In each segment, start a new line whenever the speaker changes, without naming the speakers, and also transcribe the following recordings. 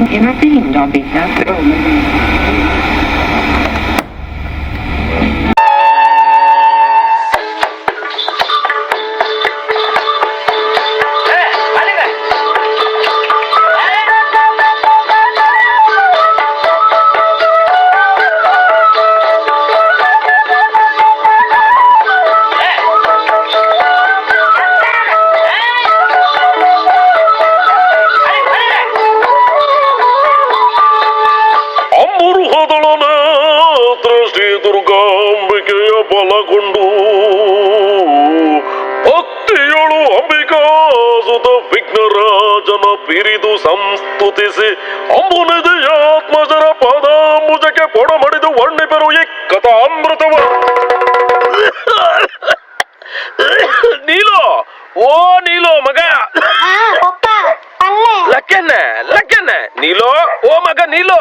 Intervened on behalf of
ಬಲಗೊಂಡು ಭಕ್ತಿಯೊಳು ಅಂಬಿಕಾಸುತ ವಿಘ್ನರಾಜನ ಪಿರಿದು ಸಂಸ್ತುತಿಸಿ ಅಂಬುನಿಧಿಯಾತ್ಮಜರ ಪಾದಾಂಬುಜಕ್ಕೆ ಪೊಡ ಮಡಿದು ವರ್ಣಿಪರು ಈ ಕಥಾಮೃತವ. ನೀಲೋ, ಓ ನೀಲೋ ಮಗ, ಲಕ್ಕೆನ್ನೆ ನೀಲೋ, ಓ ಮಗ ನೀಲೋ,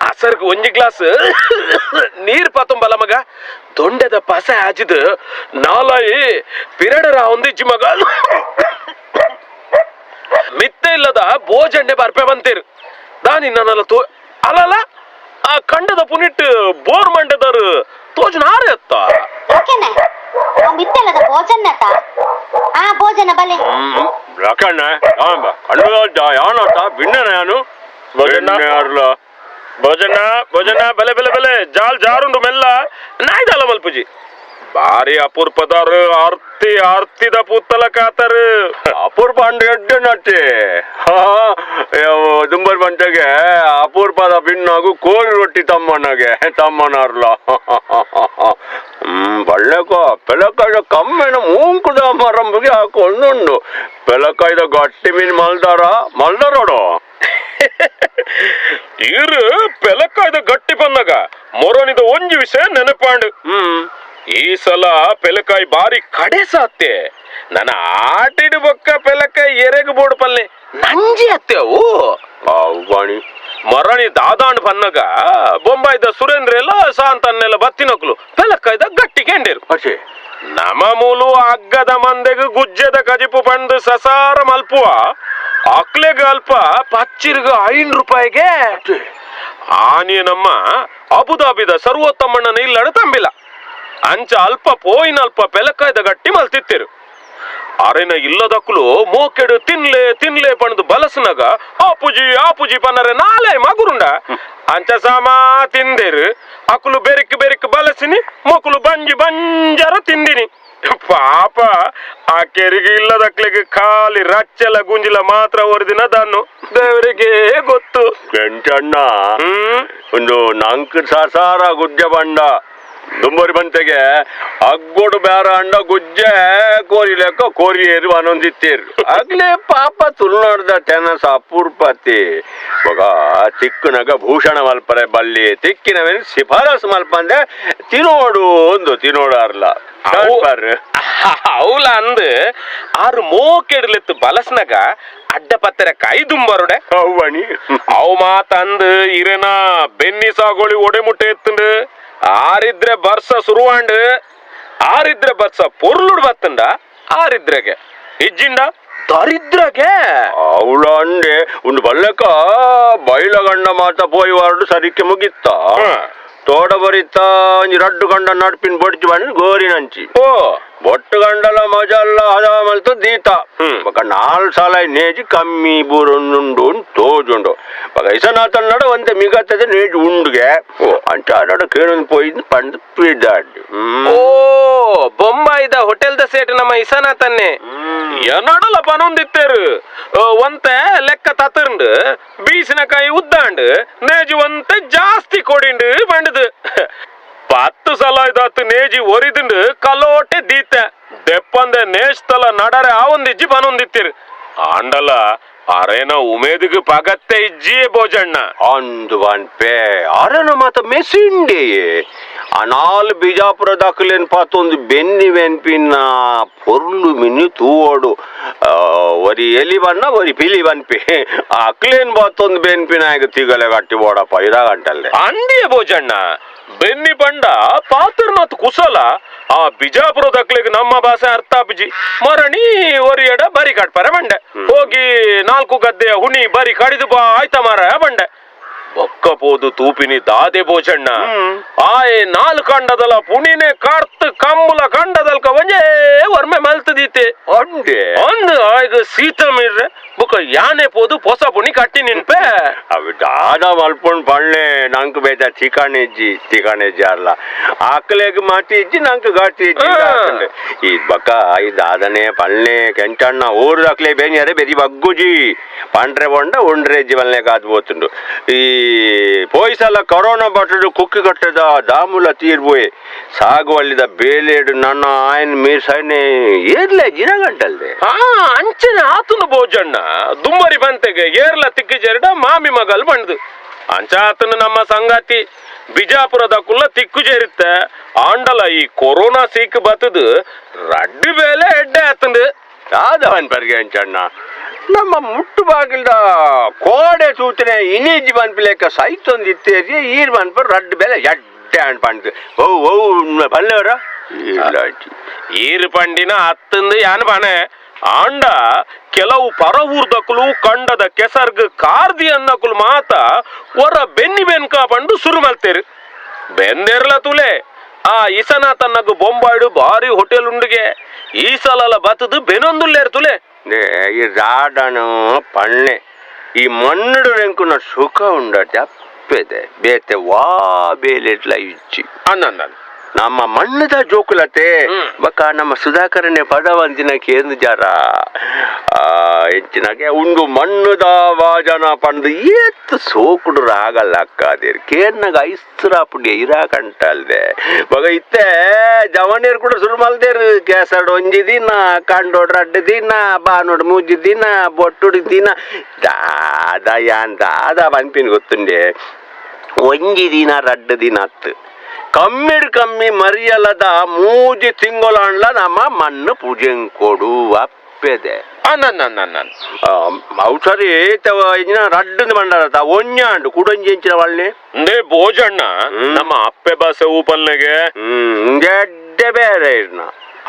ಅಸರ್ಗೆ ಒಂಜಿ ಗ್ಲಾಸ್ ನೀರ್ ಪಾತುಂಬಲ ಮಗ. ದೊಂಡೆದ ಪಸ ಹಾಜಿದ್ ನಾಲಾಯಿ ಪಿರಡರ ಒಂದಿಜ್ಜಿ ಮಗ. ಮಿತ್ತೆ ಇಲ್ಲದ ಬೋಜಂಡೆ ಬರ್ಪೆ ಬಂತೀರು ದಾನಿ ನನ್ನಲ್ಲ ತೋ ಅಲ್ಲಲ್ಲ ಆ ಕಂಡದ ಪುನಿಟ್ ಬೋರ್ ಮಂಡದರು ತೋಜನ ಆರೆ ಅತ್ತ
ಮಿತ್ತೆಲ್ಲದ ಭೋಜನ ಆ ಭೋಜನ ಬಲೆ
ರಕಣ್ಣ ಕಣ್ಣು ಯಾನತ್ತ ಬಿಣ್ಣನ ಯಾನು ಭೋಜನ ಭೋಜನ ಬೆಲೆ ಬೆಲೆ ಬೆಲೆ ಜಾಲ್ ಜಾರುಂಡು ಮೆಲ್ಲ ನಾಯ್ದಲ್ಲ ಮಲ್ಪುಜಿ ಬಾರಿ ಅಪೂರ್ಪದಾರು ಆರ್ತಿ ಆರ್ತಿದ ಪುತ್ತಲ ಕಾತರು ಅಪೂರ್ಪ ಅಂಡ್ ಎಡ್ಡೆ ನಟ್ಟೆ ದುಂಬರ್ ಬಂಟೆಗೆ ಅಪೂರ್ಪದ ಬಿನ್ನಾಗು ಕೋರಿ ರೊಟ್ಟಿ ತಮ್ಮನಾರ್ಲ ಬಳ್ಳೆಕೋ ಪೆಲಕಾಯ್ದ ಕಮ್ಮಿನ ಮೂಂಕುದ ಮರಂಬಿಗೆ ಹಾಕೊಂಡುಂಡು ಪೆಲಕಾಯ್ದ ಗಟ್ಟಿ ಮೀನ್ ಮಲ್ದಾರೋಡು ಇರು ಪೆಲಕಾಯ್ದ ಗಟ್ಟಿ ಬಂದಾಗ ಮೊರನಿದ ಒಂಜಿ ವಿಷಯ ನೆನಪಾಂಡು. ಈ ಸಲ ಪೆಲಕಾಯಿ ಬಾರಿ ಕಡೆ ಸಾತ್ತೆ ನನ್ನ ಆಟಿಡು ಬೊಕ್ಕ ಪೆಲಕಾಯಿ ಎರೆಗು ಬೋಡು ಪಲ್ಲೆ ನಂಜಿ ಅತ್ತೆವು ಬಾಣಿ ಮರಣಿ ದಾದಾಂಡ್ ಬನ್ನಗ ಬೊಂಬಾಯ್ದ ಸುರೇಂದ್ರ ಎಲ್ಲ ಸಾಂತನ್ನೆಲ್ಲ ಬತ್ತಿನಕ್ಲು ಪೆಲಕಾಯ್ದ ಗಟ್ಟಿ ಕೆಂಡೇರು ಅಷ್ಟೇ. ನಮ ಮೂಲು ಅಗ್ಗದ ಮಂದೆಗ್ ಗುಜ್ಜದ ಕಜಿಪು ಪಂದು ಸಸಾರ ಮಲ್ಪುವ ಅಕ್ಲೆಗ ಅಲ್ಪ ಪಚ್ಚಿರ್ಗ ₹5 ಆನೆ ನಮ್ಮ ಅಬುದಾಬಿದ ಸರ್ವೋತ್ತಮಣ್ಣನ ಇಲ್ಲಡ ತಂಬಿಲ್ಲ ಅಂಚ ಅಲ್ಪ ಪೋಯಿನಲ್ಪ ಪೆಲಕಾಯ್ದ ಗಟ್ಟಿ ಮಲ್ತಿತ್ತಿರು. ಅರೆನ ಇಲ್ಲದಕ್ಲು ಮೋಕೆಡು ತಿನ್ಲೆ ಪಣದು ಬಲಸನಗ ಆಪುಜಿ ಪನ್ನರೆ ನಾಳೆ ಮಗುರುಂಡ ಅಂಚ ಸಾಮಾ ತಿಂದೇರು ಅಕ್ಲು ಬೆರಿಕ್ ಬಲಸಿನಿ ಮಕ್ಕಳು ಬಂಜರ ತಿಂದಿನಿ. ಪಾಪ ಆ ಕೆರಿಗೆ ಇಲ್ಲದಕ್ಲಿಗೆ ಖಾಲಿ ರಚ್ಚಲ ಗುಂಜಿಲ ಮಾತ್ರ ಹೊರದಿನ ದನ್ನು ದೇವರಿಗೆ ಗೊತ್ತು. ಕೆಂಚಣ್ಣ ಒಂದು ನಾಂಕ ಸಸಾರ ಗುಜ್ಜ ಬಂಡ ದುಂಬರಿ ಬಂತೆಗೆ ಅಗ್ಗೋಡು ಬೇರ ಅಂಡ ಗುಜ್ಜೆ ಕೋರಿ ಲೆಕ್ಕ ಕೋರಿ ಏರಿ ಅನ್ನೊಂದಿತ್ತೀರು ಆಗ್ಲೇ ಪಾಪ ತುಳುನಾಡ್ದ ಟೆನಸ್ ಅಪೂರ್ಪತಿ ಮಗ ತಿಕ್ಕನಗ ಭೂಷಣ ಮಲ್ಪರೆ ಬಲ್ಲಿ ತಿಕ್ಕಿನವೇನು ಶಿಫಾರಸ್ ಮಲ್ಪಂದೆ ತಿನ್ನೋಡಾರ್ಲ ಅವಲ ಅಂದ್ ಆರು ಮೋಕೆಡ್ಲೆತ್ತು ಬಲಸ್ನಾಗ ಅಡ್ಡ ಪತ್ತರ ಕೈ ದುಂಬರುಡೆ ಅವ್ವಣಿ ಅವು ಮಾತಂದ್ ಇರೇನ ಬೆನ್ನಿ ಸಾಗೋಳಿ ಒಡೆ ಮುಟ್ಟೆ ಎತ್ತಂಡು ಆರಿದ್ರೆ ಬರ್ಸ ಸುರುವಾಂಡ್ ಆರಿದ್ರೆ ಬರ್ಸ ಪೊರ್ಲುಡ್ ಬತ್ತಂಡ ಆರಿದ್ರಗೆ ಇಜ್ಜಿಂಡ ದರಿದ್ರಗೆ ಅವಳ ಅಂಡೆ ಒಂದು ಬಲ್ಲಕ ಬೈಲಗಂಡ ಮಾತ ಪೋಯಿ ವಾರ್ಡು ಸರಿಕೆ ಮುಗಿತ್ತ ತೋಡ ಬರಿತ ರಡ್ಡು ಗಂಡ ನಡ್ಪಿನ ಬಡ್ಜಿ ಬಂದ್ ಗೋರಿ ನಂಚಿ ಓ ಬೊಟ್ಟು ಗಂಡಲ ಮಜಲ್ಲ ಅದ ಮಲ್ತು ದೀತ ಬಕ 4 ಸಾಲ ನೇಜಿ ಕಮ್ಮಿ ಬೂರುಂಡು ತೋಜುಂಡು ಬಕ ಇಸನಾತನ್ ನಡ ಒಂತೆ ಮಿಗತ್ತದೆ ನೇಜಿ ಉಂಡುಗೆ ಓ ಅಂಚ ಆಡ ಕೇಳೊಂದು ಪೋಯಿದ್ ಪಂಡ್ ಪಿದಾಡ್ ಓ ಬೊಂಬಾಯಿದ ಹೋಟೆಲ್ದ ಸೇಟ್ ನಮ್ಮ ಇಸನಾತನ್ನೇ ಏನಡಲ ಪನೊಂದಿತ್ತೇರು ಒಂತೆ ಲೆಕ್ಕ ತತಂಡು ಬೀಸಿನಕಾಯಿ ಉದ್ದಾಂಡು ನೇಜಿ ಒಂತೆ ಜಾಸ್ತಿ ಕೊಡಿಂಡು ಬಂಡದು 10 ಸಲ ಇದಾತು ನೇಜಿ ಒರಿದುಂಡು ಕಲೋಟೆ ದೀತ ದೆಪ್ಪಂದೆ ನೇಸ್ತಲ ನಡರೆ ಆವೊಂದಿಜ್ಜಿ ಪನೊಂದಿತ್ತಿರು ಆಂಡಲ ಅರೇನ ಉಮೇದಿಗೆ ಪಗತ್ತೆ ಇಜ್ಜಿಯೇ ಭೋಜಣ್ಣ ಅಂದು ಪೇ ಅರೇನ ಮಾತ ಮೆಸಿಂಡೆಯೇ ಅನಾಲ್ ಬಿಜಾಪುರ ದಾಖಲೇನ್ ಪಾತೊಂದು ಬೆನ್ನಿ ವೆನ್ಪಿನ ಪೊರ್ಲು ಮಿನಿ ತೂವೋಡು ಒರಿ ಎಲಿ ಬಣ್ಣ ಒರಿ ಪಿಲಿ ಬನ್ಪಿ ಅಕ್ಲೇನ್ ಬಾತೊಂದು ಬೆನ್ಪಿನ ಆಗ ತಿಗಲೆ ಗಟ್ಟಿ ಬೋಡಪ್ಪ 5 ಗಂಟಲ್ಲೇ ಅಂದಿಯ ಭೋಜಣ್ಣ ಬೆನ್ನಿ ಬಂಡ ಪಾತ್ರನಾಥ್ ಕುಸಲ ಆ ಬಿಜಾಪುರ ದಕ್ಲಿಗೆ ನಮ್ಮ ಭಾಷೆ ಅರ್ಥ ಆಪಿಜಿ ಮರಣಿ ಒರಿಯಡ ಬರಿ ಕಟ್ಪರ ಬಂಡೆ ಹೋಗಿ 4 ಗದ್ದೆಯ ಹುಣಿ ಬರಿ ಕಡಿದು ಬಾ ಆಯ್ತ ಮಾರ ಬಂಡೆ ಬೊಕ್ಕ ಪೋದು ತೂಪಿನಿ ದಾದೆ ಬೋಚಣ್ಣ ಆಯ್ 4 ಕಂಡದಲ ಪುಣಿನೆ ಕರ್ತ್ ಕಮ್ಮುಲ ಕಂಡದಲ್ಕ ಒಂಜೇ ವರ್ಮೆ ಮಲ್ತದೀತೆ ಅಂಡೆ ಅಂದ್ ಆಯ್ಗ ಸೀತ ಮಿರ್ರೆ ಬುಕ್ಕ ಯಾನೆ ಪೋದು ಹೊಸ ಪುಣಿ ಕಟ್ಟಿ ನಿನ್ಪೆ
ಅవి ದಾದ ಮಲ್ಪೊಂಡು ಪಳ್ಳೆ ನಂಗೆ ಬೇಜ ಚಿಕಾಣೆಜ್ಜಿ ಅಲ್ಲ ಆಕಲೆಗ್ ಮಾತಿ ಇಜ್ಜಿ ನಂಗೆ ಗಾಟಿ ಇಜ್ಜಿ ಈ ಬಕ್ಕ ಈ ದಾದನೆ ಪಳ್ಳೆ ಕೆಂಚಣ್ಣ ಊರು ಆಕಲೆ ಬೇನಿಯಾರೆ ಬೆದಿ ಬಗ್ಗುಜಿ ಪಂಡ್ರೆ ಬೊಂಡ ಉಂಡ್ರೆಜ್ಜಿ ಬಲ್ಲೆ ಕಾದು పోతుండు ఈ పోయిసల కరోనా బట్టడు కుక్కి కట్టద దాముల తీర్పోయి సాగు వల్లిద బేలేడు నన్న ఆయన మీరు సైన్ ఏర్లే జినగంటల్దే
ಅಂಚನೆ ಆತನ ಬೋಜಣ್ಣ ದುಮ್ಮರಿ ಬಂತೆಗೆ ಏರ್ಲ ತಿಕ್ಕಿ ಜರಡ ಮಾಮಿ ಮಗಲ್ ಬಂಡ್ದು ಅಂಚ ಆತನ ನಮ್ಮ ಸಂಗಾತಿ ಬಿಜಾಪುರದ ಕುಲ್ಲ ತಿಕ್ಕು ಜೇರಿತ್ತೆ ಆಂಡಲ ಈ ಕೊರೋನಾ ಸೀಕ್ ಬತ್ತದು ರಡ್ಡಿ ಬೇಲೆ ಎಡ್ಡೆ ಆತಂದು
ದಾದವನ್ ಬರ್ಗೆ ಅಂಚಣ್ಣ ನಮ್ಮ ಮುಟ್ಟು ಬಾಗಿಲ್ದ ಕೋಡೆ ಸೂಚನೆ ಇನೀಜಿ ಬನ್ಪಿಲೆಕ್ಕ ಸೈತೊಂದು ಇತ್ತೇರಿ ಈರ್ ಬನ್ಪ ರಡ್ಡು ಬೆಲೆ ಎಡ್ಡೆ ಅನ್ಪಂಡ್ ಓ ಬಲ್ಲೆವರ ಇಲ್ಲ
ಈರು ಪಂಡಿನ ಹತ್ತಂದು ಯಾನ್ ಬಾನೆ ಆಂಡ ಕೆಲವು ಪರ ಊರ್ದಕ್ಕಲು ಕಂಡದ ಕೆಸರ್ಗ ಕಾರ್ದಿ ಅನ್ನಕುಲು ಮಾತ ಒರ ಬೆನ್ನಿ ಬೆನ್ಕ ಪಂಡು ಶುರು ಮಲ್ತೇರು ಬೆಂದೆರ್ಲ ತುಲೆ ಆ ಇಸನ ತನ್ನಗು ಬೊಂಬಾಡು ಬಾರಿ ಹೋಟೆಲ್ ಉಂಡಿಗೆ ಈ ಸಲ ಬತ್ತದು ಬೆನೊಂದುಲ್ಲೇರು ತುಲೆ
ಈ ರಾಡನು ಪಣ್ಣೆ ಈ ಮಣ್ಣುಡು ರೆಂಕುನ ಸುಖ ಉಂಡಟ ಅಪ್ಪೆದೆ ಬೇತೆ ವಾ ಬೇಲೆಟ್ಲ ಇಚ್ಚಿ
ಅನ್ನಂದ
ನಮ್ಮ ಮಣ್ಣದ ಜೋಕುಲತೆ ಬಕ್ಕ ನಮ್ಮ ಸುಧಾಕರನೆ ಪದವಂತಿನ ಕೇಂದ್ರ ಜಾರ ಹೆಚ್ಚಿನಾಗೆ ಉಂಡು ಮಣ್ಣದ ವಾಜನ ಪಂಡು ಏತ್ ಸೋಕುಡು ಆಗಲ್ಲ ಅಕ್ಕಾದೇರು ಕೇರ್ನಾಗ ಐಸ್ತ್ರ ಪುಡಿ ಇರಾಕಂಟಲ್ದೆ ಬಗ ಇತ್ತೆ ಜವನೇರು ಕೂಡ ಶುರು ಮಲ್ದೇರು ಕೆಸಡು ಒಂಜಿ ದಿನ ಕಂಡೋಡ್ ರಡ್ಡು ದಿನ ಬಾನೋಡ್ 3 ದಿನ ಬೊಟ್ಟುಡಿ ದಿನ ದಾದ ಯಾನ್ ದಾದ ಪನ್ಪಿನ್ ಗೊತ್ತುಂಡೆ ಒಂಜಿ ದಿನ ರಡ್ಡು ದಿನ ಅತ್ತು ಕಮ್ಮಿ ಮರಿಯಲದ 3 ತಿಂಗಳಂಡ್ಲ ನಮ್ಮ ಮಣ್ಣು ಪೂಜೆಂಗ್ ಕೊಡು ಅಪ್ಪೆದೆ ಅವು ಸರಿ ಇನ್ನ ರಡ್ಡು ಮಂಡಲತ ಒಂಜಾಂಡು ಕುಡಂಜಿ ಎಂಚಿನ ಒಳ್ಳೆ
ನೇ ಬೋಜಣ್ಣ ನಮ್ಮ ಅಪ್ಪೆ ಬಾಸೆ ಊಪಲ್ನೆಗೆ
ಗೆಡ್ಡೆ ಬೇರೆ ಇರ್ನ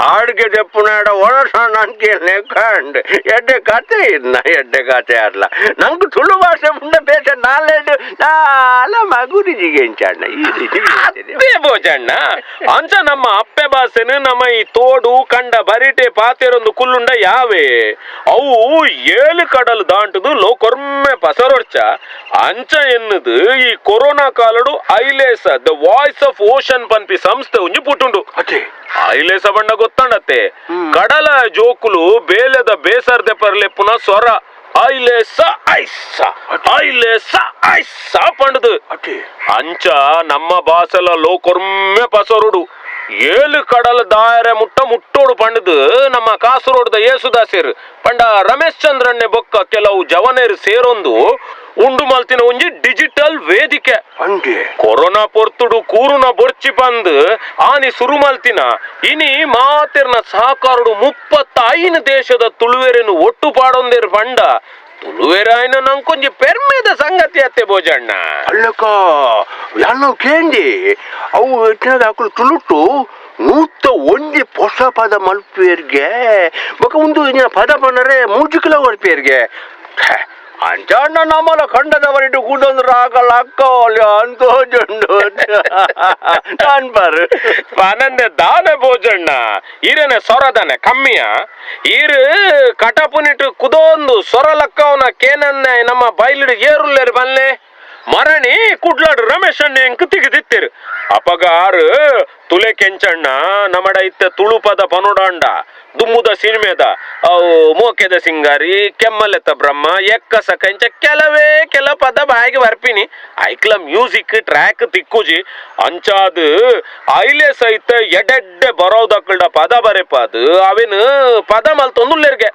ಆಡ್ಗೆ ದೆಪ್ಪುನಾಡ ಒಳಸ ನನ್ಕೇನೆ ಕಂಡು ಎಡ್ಡೆ ಕತೆ ಇರ್ನ ಎಡ್ಡೆ ಕತೆ ಅರ್ಲ ನಂಗೆ ತುಳು ಭಾಷೆ ಮುಂದೆ ಬೇಸ ನಾಲ ಮಗುರಿಜಿಗೆ ಎಂಚಣ್ಣ
ಅದೇ ಬೋಜಣ್ಣ ಅಂಚ ನಮ್ಮ ಅಪ್ಪೆ ಭಾಷೆನು ನಮ್ಮ ಈ ತೋಡು ಕಂಡ ಬರಿಟೆ ಪಾತೆರೊಂದು ಕುಲ್ಲುಂಡ ಯಾವೇ ಅವು 7 ಕಡಲು ದಾಂಟದು ಲೋಕೊರ್ಮೆ ಪಸರೊರ್ಚ ಅಂಚ ಎನ್ನದು ಈ ಕೊರೋನಾ ಕಾಲಡು Ailesa the voice of ocean ಪನ್ಪಿ ಸಂಸ್ಥೆ ಒಂಜಿ ಪುಟ್ಟುಂಡು ಐಲೇಸ ಬಣ್ಣ ಗೊತ್ತಂಡತ್ತೆ ಕಡಲ ಜೋಕುಲು ಬೇಲೆದ ಬೇಸರ್ದೆ ಪರ್ಲೆಪ್ಪುನ ಸ್ವರ ಐಲೇಸ ಐಸ ಐಲೇಸ ಐಸ ಪಂಡದು ಅಂಚ ನಮ್ಮ ಭಾಷೆಲ ಲೋಕೊರ್ಮೆ ಪಸರುಡು 7 ಕಡಲ ದಾಯರೆ ಮುಟ್ಟೋಡು ಪಂಡದು ನಮ್ಮ ಕಾಸರೋಡ್ದ ಏಸುದಾಸೇರು ಪಂಡ ರಮೇಶ್ ಚಂದ್ರನ್ನೆ ಬೊಕ್ಕ ಕೆಲವು ಜವನೇರು ಸೇರೊಂದು ಉಂಡು ಮಲ್ತಿನ ಒಂಜಿ ಡಿಜಿಟಲ್ ವೇದಿಕೆ ಕೊರೋನಾ ಪೊರ್ತುಡು ಕೂರುನ ಬೊರ್ಚಿ ಬಂದು ಆನಿ ಸುರು ಮಲ್ತಿನ ಇನಿ ಮಾತೆರ್ನ ಸಹಕಾರಡು 35 ದೇಶದ ತುಳುವೆರೆನು ಒಟ್ಟು ಪಾಡೊಂದೇರು ಪಂಡ ತುಳುವೆರಾಯ್ನ ನಂಕೊಂಜಿ ಪೆರ್ಮೆದ ಸಂಗತಿ ಅತ್ತೆ ಬೋಜಣ್ಣ
ಅಲ್ಲಕ ಯಾನೋ ಕೇಂದಿ ಅವು ಹಾಕಲು ತುಳುಟು ನೂತ ಒಂಜಿ ಹೊಸ ಪದ ಮಲ್ಪೇರ್ಗೆ ಬೊಕ ಒಂದು ಪದ ಬನ್ನರೆ 3 ಕಿಲೋ ಹೊರಪೇರ್ಗೆ ಅಂಚಣ್ಣ ನಮ್ಮಲ ಕಂಡದವರಿಟ್ಟು ಕೂಡೊಂದು ಆಗಲ್ಲ ಅಕ್ಕ ಅಂತೋಜುಂಡು ಅನ್ಬಾರು
ಪನಂದೆ ದಾನೆ ಬೋಜಣ್ಣ ಈರೇನೆ ಸೊರದಾನೆ ಕಮ್ಮಿಯ ಈರು ಕಟಪುನಿಟ್ಟು ಕುದೊಂದು ಸೊರಲಕ್ಕವನ ಕೇನನ್ನೆ ನಮ್ಮ ಬೈಲಿಡು ಏರುಲ್ಲೇರು ಬಲ್ಲೆ ಮರಣಿ ಕುಡ್ಲಾಡು ರಮೇಶ್ ಅಣ್ಣ ಎಂಕ್ ತಿಗಿದಿತ್ತೇರು ಅಪಗಾರು ತುಲೆ ಕೆಂಚಣ್ಣ ನಮಡ ಇತ್ತ ತುಳುಪದ ಪನೋಡಾಂಡ ದುಮ್ಮುದ ಸಿನಿಮೆದ ಅವು ಮೋಕೆದ ಸಿಂಗಾರಿ ಕೆಮ್ಮಲೆತ್ತ ಬ್ರಹ್ಮ ಎಕ್ಕಸ ಕಂಚ ಕೆಲ ಪದ ಬಾಯಿಗೆ ಬರ್ಪಿನಿ ಐಕ್ಲ ಮ್ಯೂಸಿಕ್ ಟ್ರ್ಯಾಕ್ ತಿಕ್ಕುಜಿ ಅಂಚಾದು ಐಲೇಸ ಇತ್ತ ಎಡೆಡ್ಡೆ ಬರೋದಕ್ಕಳ ಪದ ಬರೆಪದು ಅವೇನು ಪದ ಮಲ್ತೊಂದುಲ್ಲೇರ್ಗೆ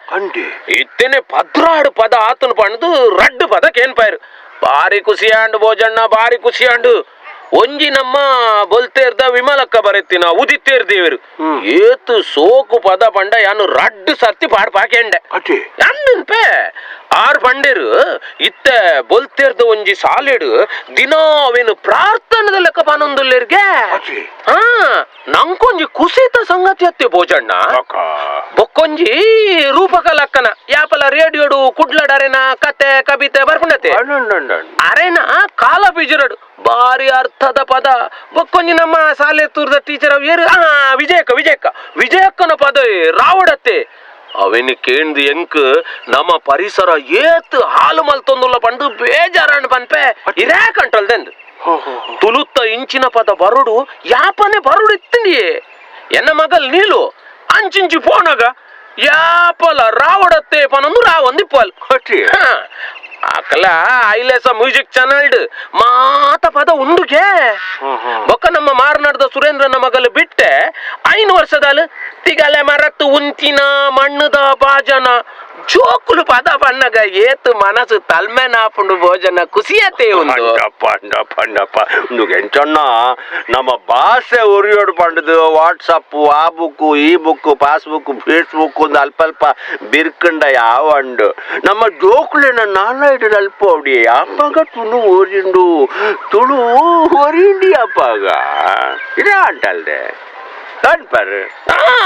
ಇತ್ತೇನೆ ಪದ್ರಾಡು ಪದ ಆತನ ಪಣದು ರಡ್ಡು ಪದ ಕೇನ್ಪಾಯರು ಬಾರಿ ಖುಷಿಯಾಂಡು ಬೋಜಣ್ಣ ಬಾರಿ ಖುಷಿಯಾಂಡು ಒಂಜಿ ನಮ್ಮ ಬೊಲ್ತೇರ್ದ ವಿಮಲಕ್ಕ ಬರೆತ್ತಿನ ಉದಿತ್ತೇರ್ ದೇವರು ಏತು ಸೋಕು ಪದ ಪಂಡ ಯಾನು ರಡ್ಡು ಸರ್ತಿ ಪಾಡ್ ಪಾಕೆಂಡೆ ಅನ್ನನ್ಪೆ ಆರು ಪಂಡೇರು ಇತ್ತೆ ಬೊಲ್ತೇರ್ದ ಒಂಜಿ ಸಾಲೆಡು ದಿನ ಅವೇನು ಪ್ರಾರ್ಥನದ ಲೆಕ್ಕ ಪಾನೊಂದುಲ್ಲೇರ್ಗೆ ಹಾ ನಂಕೊಂಜಿ ಕುಸಿತ ಸಂಗತಿ ಅತ್ತೆ ಭೋಜಣ್ಣ ಬೊಕ್ಕೊಂಜಿ ರೂಪಕ ಲಕ್ಕನ ಯಾಪಲ ರೇಡಿಯೋಡು ಕುಡ್ಲಡರೆನ ಕತೆ ಕವಿತೆ ಬರ್ಕೊಂಡತೆ ಅರೆನ ಕಾಲ ಬಿಜರಡು ಬಾರಿ ಅರ್ಥದ ಪದ ಬೊಕ್ಕೊಂಜಿ ನಮ್ಮ ಸಾಲೆ ತೂರ್ದ ಟೀಚರ್ ಏರು ವಿಜಯಕ್ಕನ ಪದ ರಾವಡತ್ತೆ ಅವೆನಿ ಕೇಂದ್ರಿ ಎಂಕ್ ನಮ್ಮ ಪರಿಸರ ಏತ್ ಹಾಲು ಮಲ್ತೊಂದುಲ್ಲ ಪಂಡು ಬೇಜಾರಣ್ಣ ಪನ್ಪೆ ಇರೇ ಕಂಟಲ್ದೆಂದು ತುಳುತ್ತ ಇಂಚಿನ ಪದ ಬರುಡು ಯಾಪನೆ ಬರುಡು ಇತ್ತಿಂಡಿಯೇ ಎನ್ನ ಮಗಲ್ ನೀಲು ಅಂಚಿಂಚಿ ಫೋನಾಗ ಯಾಪಲ ರಾವಡತ್ತೆ ಪನೊಂದು ರಾವೊಂದಿಪ್ಪಲ್ ಅಕಲ iLesa ಮ್ಯೂಸಿಕ್ ಚಾನಲ್ ಮಾತ ಪದ ಉಂಡುಗೆ ಬೊಕ್ಕ ನಮ್ಮ ಮಾರ್ನಾಡ್ದ ಸುರೇಂದ್ರನ ಮಗಲು ಬಿಟ್ಟೆ 5 ವರ್ಷದಲ್ಲ ತಿಗಲೆ ಮರತ್ತು ಉಂತಿನ ಮಣ್ಣದ ಬಾಜನ ಜೋಕುಲು ಪದ ಬಣ್ಣಗ ಏತು ಮನಸ್ಸು ತಲ್ಮೆ ನಾಪುಂಡು ಭೋಜನ ಖುಷಿಯತೆ ಉಂದು
ಕೆಂಚಣ್ಣ ನಮ್ಮ ಭಾಷೆ ಉರಿಯೋಡು ಪಂಡದು ವಾಟ್ಸಪ್ ಆ ಬುಕ್ಕು ಈ ಬುಕ್ಕು ಪಾಸ್ಬುಕ್ ಫೇಸ್ಬುಕ್ ಒಂದು ಅಲ್ಪ ಬಿರ್ಕಂಡ ಯಾವಂಡು ನಮ್ಮ ಜೋಕುಲಿನ ನಾಲ್ಕು ಅಲ್ಪ ಅವಡಿ ಅಪ್ಪಗ ತುಳು ಓರಿಂಡು ತುಳು ಓರಿಂಡಿ ಅಪ್ಪಗ ಇದೇ ಅಂಟಲ್ದೆ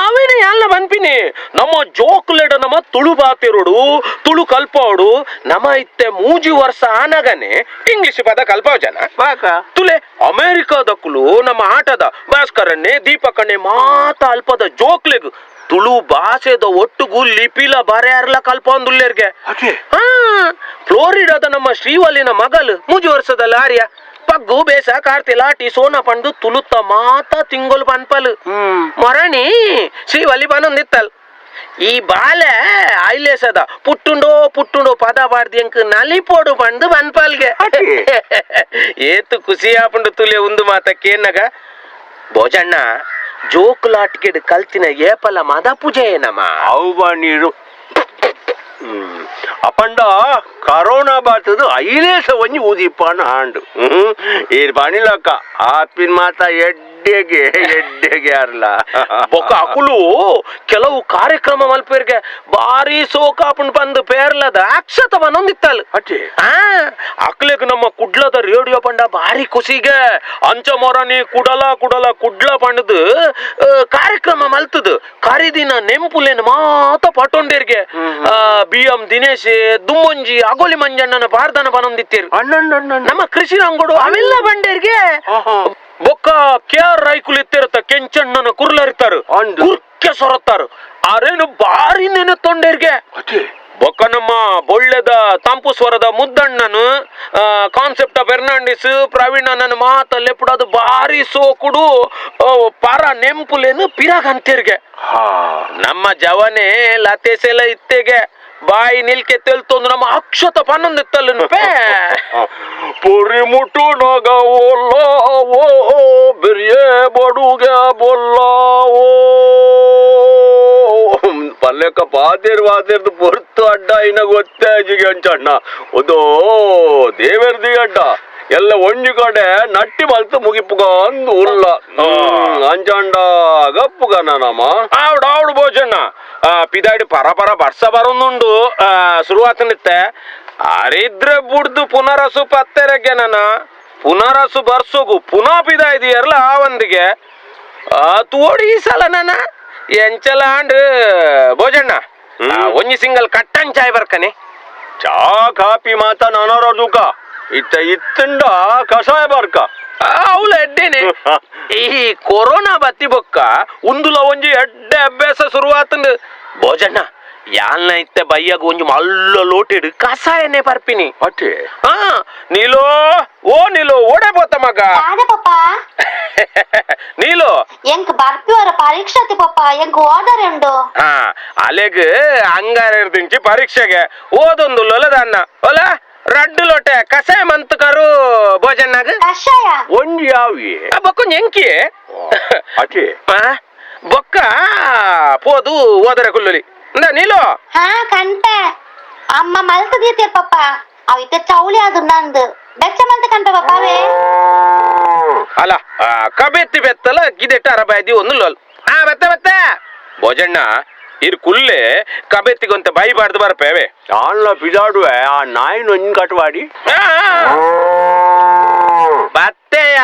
ಅವೇನೆ ಎಲ್ಲ ಬನ್ಪಿನಿ ನಮ್ಮ ಜೋಕ್ಲೆಡ್ ನಮ್ಮ ತುಳು ಬಾತಿರೋಡು ತುಳು ಕಲ್ಪೋಡು ನಮ್ಮ ಇತ್ತೆ 3 ವರ್ಷ ಆನಗನೆ ಇಂಗ್ಲಿಷ್ ಪದ ಕಲ್ಪವ ಜನ ತುಲೆ ಅಮೆರಿಕಾದಕ್ಕೂ ನಮ್ಮ ಆಟದ ಭಾಸ್ಕರನ್ನೇ ದೀಪಕನ್ನೇ ಮಾತ ಅಲ್ಪದ ಜೋಕ್ಲೆಗ್ ತುಳು ಭಾಷೆದ ಒಟ್ಟುಗು ಲಿಪಿಲ ಬರೆಯರ್ಲ ಕಲ್ಪೊಂದುಲ್ಲೇರ್ಗೆ ಫ್ಲೋರಿಡಾದ ನಮ್ಮ ಶ್ರೀವಲ್ಲಿನ ಮಗಲು 3 ವರ್ಷದಲ್ಲಿ ಆರ್ಯ ಪಗ್ಗು ಬೇಸ ಕಾರ್ತಿ ಲಾಟಿ ಸೋನ ಪಂಡು ತುಳುತ್ತ ಮಾತ ತಿಂಗೊಲು ಪನ್ಪಲ್ ಮರಣಿ ಶ್ರೀವಲ್ಲಿ ಪನೊಂದಿತ್ತಲ್ ಈ ಬಾಲೆ iLesada ಪುಟ್ಟುಂಡೋ ಪದ ಬಾರ್ದಿ ಅಂಕ್ ನಲಿಪೋಡು ಪಂಡು ಪನ್ಪಲ್ಗೆ ಏತು ಖುಷಿಯಾಪುಂಡು ತುಲೆ ಒಂದು ಮಾತಕ್ಕೇನಗ ಭೋಜಣ್ಣ ಜೋಕುಲಾಟ್ಗೆಡ್ ಕಲ್ತಿನ ಏಪಲ ಮದ ಪೂಜೆ ಏನಮ್ಮ
ಅವ ನೀರು ಅಪಂಡ ಕರೋನಾ ಬಾತದು iLesa ಒಂಜಿ ಊದಿಪ್ಪಾನ ಹಾಂಡು ಏರ್ ಪಣಿಲಕ್ಕ ಆಪಿನ ಮಾತ ಎಡ್ಡೆಗೆ ಅರ್ಲ
ಬೊಕ್ಕ ಅಕುಲು ಕೆಲವು ಕಾರ್ಯಕ್ರಮ ಮಲ್ಪೇರ್ಗೆ ಬಾರಿ ಸೋಕಾಪುಂಡ್ ಬಂದು ಪೇರ್ಲದ ಅಕ್ಷತ ಬನೊಂದಿತ್ತಲ್ ಅಕ್ಲೆಗ್ ನಮ್ಮ ಕುಡ್ಲದ ರೇಡಿಯೋ ಪಂಡ ಬಾರಿ ಖುಷಿಗೆ ಅಂಚ ಮೊರನಿ ಕುಡಲ ಕುಡ್ಲ ಪಂಡದು ಕಾರ್ಯಕ್ರಮ ಮಲ್ತದು ಕರಿದಿನ ನೆಂಪುಲೇನ್ ಮಾತ ಪಟೊಂಡೇರ್ಗೆ BM ದಿನೇಶ್ ದುಮ್ಮೊಂಜಿ ಅಗೋಲಿ ಮಂಜಣ್ಣನ ಪಾರ್ದನ ಬನೊಂದಿತ್ತೇರು ನಮ್ಮ ಕೃಷಿ ರಂಗೋಡು ಅವೆಲ್ಲ ಬಂಡೇರ್ಗೆ ಬೊಕ್ಕ KR ರೈಕುಲ್ ಇತ್ತಿರತ್ತ ಕೆಂಚಣ್ಣನ ಕುರ್ಲರಿತಾರು ಕುರ್ಕೆ ಸೊರತ್ತಾರು ಅರೇನು ಬಾರಿ ನೆನೆತ್ತೊಂಡೇರ್ಗೆ ಬೊಕ್ಕ ನಮ್ಮ ಬೊಳ್ಳೆದ ತಂಪು ಸ್ವರದ ಮುದ್ದಣ್ಣನು ಕಾನ್ಸೆಪ್ಟ್ ಫೆರ್ನಾಂಡಿಸ್ ಪ್ರವೀಣನ ಮಾತ ಲೆಪ್ಪುಡದು ಬಾರಿ ಸೋಕುಡು ಪರ ನೆಂಪುಲೇನು ಪಿರಾಗಂತೇರ್ಗೆ ನಮ್ಮ ಜವನೆ ಲತೆಸೆಲ ಇತ್ತೆಗೆ ಬಾಯಿ ನಿಲ್ಕೆ ತೆಲ್ತೊಂದು ನಮ್ಮ ಅಕ್ಷತ ಪನ್ನೊಂದಿತ್ತಲ್ಲ
ಪುರಿ ಮುಟ್ಟು ನಗ ಓಲ್ಲ ಓ ಬಿರಿಯೇ ಬಡುಗೆ ಬೊಲ್ಲ ಓ ಪಲ್ಲೆಕ್ಕ ಪಾತಿರ್ದು ಪೊರ್ತು ಅಡ್ಡ ಇನ್ನ ಗೊತ್ತೇ ಜಿಗೆ ಅಂಚಣ್ಣ ಅದೋ ದೇವರ್ದಿ ಅಡ್ಡ ಎಲ್ಲ ಒಂಜಿ ಕಡೆ ನಟ್ಟಿ ಮಲ್ತು ಮುಗಿಪುಗಂದು ಉಲ್ಲ ಅಂಚಂಡ ಗಪ್ಪುಗ ನಮ್ಮ
ಆವ್ಡು ಭೋಜಣ್ಣ ಪಿದಾಡಿ ಪರ ಬರ್ಸ ಬರೋನುಂಡು ಶುರುವಾತನಿತ್ತೆ ಅರಿದ್ರೆ ಬುಡ್ದು ಪುನರಸು ಪತ್ತೆರಗೆ ನನ್ನ ಪುನರಸು ಬರ್ಸೋಗು ಪುನಃ ಪಿದ ಇದೆಯಲ್ಲ ಆ ಒಂದಿಗೆ ತೋಡಿ ಈ ಸಲ ನನ್ನ ಎಂಚಲ ಅಂಡ್ ಭೋಜಣ್ಣ ಒಂಜಿ ಸಿಂಗಲ್ ಕಟ್ಟನ್ ಚಾಯ್ ಬರ್ಕನೆ
ಚಾ ಕಾಪಿ ಮಾತ ನನರದುಕ ಇತ್ತಂಡ ಕಷಾಯ ಬರ್ಕ
ಅವಳು ಎಡ್ಡೇನೆ ಈ ಕೊರೋನಾ ಬತ್ತಿ ಬೊಕ್ಕ ಉಂದುಲ ಒಂಜಿ ಎಡ್ಡೆ ಅಭ್ಯಾಸ ಶುರುವಾತಂದು ಭೋಜಣ್ಣ ಯಾಲ್ನ ಇತ್ತೆ ಬಯ್ಯಾಗ ಒಂಜಿ ಮಲ್ಲ ಲೋಟೆಡು ಕಸಾಯನೆ ಬರ್ಪಿನಿ
ಅಟ್ಟೆ
ನೀಲೋ ಓಡೆ ಪೋತ ಮಗ ನೀಲು
ಎಂಕ್ ಬರ್ಪಿವರ ಪರೀಕ್ಷೆ ಪಪ್ಪ ಎಂಕ್ ಓದರ್ ಉಂಡು
ಅಲೆಗ್ ಅಂಗಾರ ಇರ್ದಿಂಚಿ ಪರೀಕ್ಷೆಗೆ ಓದೊಂದು ಲೊಲದನ್ನ ಒಲ ರಡ್ಡು ಲೋಟೆ ಕಸಾಯ ಮಂತಕರು ಭೋಜನ್ನಾಗ
ಕಷಾಯ
ಒಂಜಿ ಯಾವಿ
ಬೊಕ್ಕೊಂಜಿ ಎಂಕಿ
ಅಟ್ಟೆ
ಬೊಕ್ಕ ಪೋದು ಓದರ ಕುಲ್ಲುಲಿ ನೀಲು
ಕಂಟೆ ಅಮ್ಮ ಮಲ್ತದೀತೆ ಪಪ್ಪ ಅವಿತ್ತೆ ಚೌಳಿ ಅದು ನಂದು ಬೆಚ್ಚ ಮಂತ ಕಂಟ ಪಪ್ಪ ಅವೇ
ಅಲ್ಲ ಕಬೆತ್ತಿ ಬೆತ್ತಲ ಗಿದೆಟ್ಟ ಅರಬಾಯ್ದಿ ಒಂದು ಲೋಲ್ ಬತ್ತ ಬತ್ತ ಭೋಜಣ್ಣ ಇರ್ ಕುಲ್ಲೆ ಕಬೆತ್ತಿಗೊಂತ ಬೈಬಾರ್ದು ಬರ್ಪೇವೆ
ಆನ್ಲ ಪಿದಾಡುವೆ ಆ ನಾಯಿ ನೊಂಜ್ ಕಟ್ವಾಡಿ
ಬತ್ತೆಯ